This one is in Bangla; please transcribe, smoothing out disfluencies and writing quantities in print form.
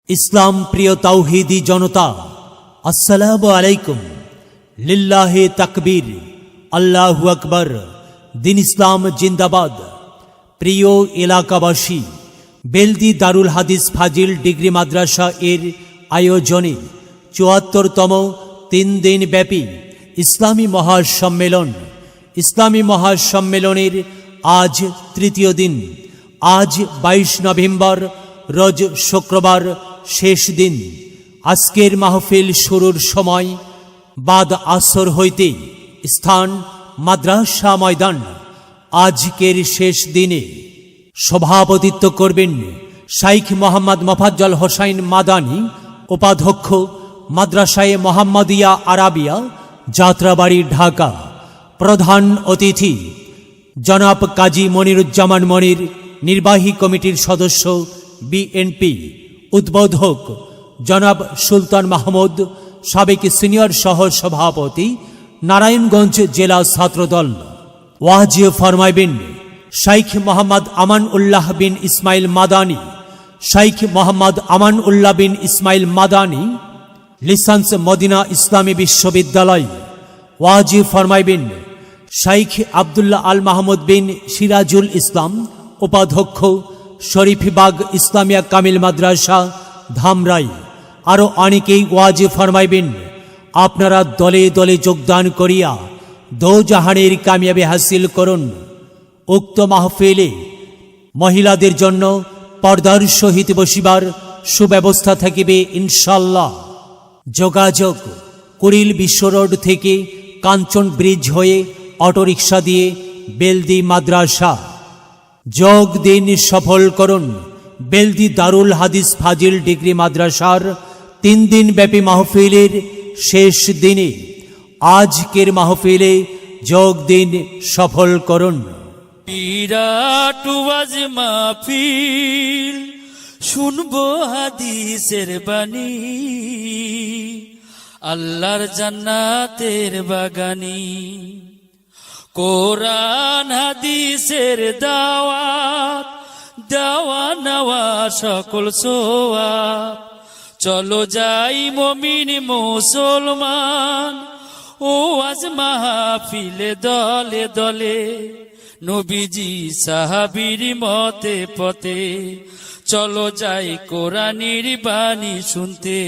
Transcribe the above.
ইসলাম প্রিয় তাওহীদি জনতা, আসসালামু আলাইকুম। লিল্লাহে তাকবীর, আল্লাহু আকবার, দিন ইসলাম জিন্দাবাদ। প্রিয় এলাকাবাসী, বেলদি দারুল হাদিস ফাজিল ডিগ্রি মাদ্রাসা এর আয়োজনে ৭৪তম ৩ দিন ব্যাপী ইসলামী মহাসম্মেলনের আজ তৃতীয় দিন। আজ ২২ নভেম্বর, রোজ শুক্রবার, শেষ দিন। আজকের মাহফিল শুরুর সময় বাদ আসর হইতে, স্থান মাদ্রাসা ময়দান। আজকের শেষ দিনে সভাপতিত্ব করবেন শাইখ মোহাম্মদ মোফাজ্জল হোসাইন মাদানী, উপাধ্যক্ষ, মাদ্রাসায়ে মোহাম্মদিয়া আরাবিয়া, যাত্রাবাড়ি, ঢাকা। প্রধান অতিথি জনাব কাজী মনিরুজ্জামান মনির, নির্বাহী কমিটির সদস্য, বিএনপি। উদ্বোধক জনাব সুলতান মাহমুদ, সাবেক সিনিয়র সহ সভাপতি, নারায়ণগঞ্জ জেলা ছাত্রদল। ওয়াজ ফরমাইবেন শাইখ মোহাম্মদ আমান উল্লাহ বিন ইসমাইল মাদানী। শাইখ মোহাম্মদ আমান উল্লাহ বিন ইসমাইল মাদানী, লিসেন্স, মদিনা ইসলামী বিশ্ববিদ্যালয়। ওয়াজ ফরমাইবেন শাইখ আব্দুল্লাহ আল মাহমুদ বিন সিরাজুল ইসলাম, উপাধ্যক্ষ, শরীফবাগ ইসলামিয়া কামিল মাদ্রাসা, ধামরাই। আরও অনেকেই ওয়াজ ফরমাইবেন। আপনারা দলে দলে যোগদান করিয়া দোজাহানের কামিয়াবি হাসিল করুন। উক্ত মাহফিলে মহিলাদের জন্য পর্দার সহিত বসিবার সুব্যবস্থা থাকিবে ইনশাল্লাহ। যোগাযোগ কুড়িল বিশ্ব রোড থেকে কাঞ্চন ব্রিজ হয়ে অটোরিকশা দিয়ে বেলদি মাদ্রাসা। যোগ দিন, সফল করুন বেলদি দারুল হাদিস ফাজিল ডিগ্রি মাদ্রাসার ৩ দিন ব্যাপী মাহফিলের শেষ দিনে। আজকের মাহফিলে যোগ দিন, সফল করুন। বিরাট ওয়াজ মাহফিল, শুনবো হাদিসের বাণী, আল্লাহর জান্নাতের বাগানি। কোরআন হাদিসের দাওয়াত, দেওয়া নেওয়া সকল সোয়াব। চলো যাই মুমিন মুসলমান, ও আজ মাহফিলে দলে দলে। নবীজি সাহাবীর মতে পথে, চলো যাই কোরআনের বাণী শুনতে।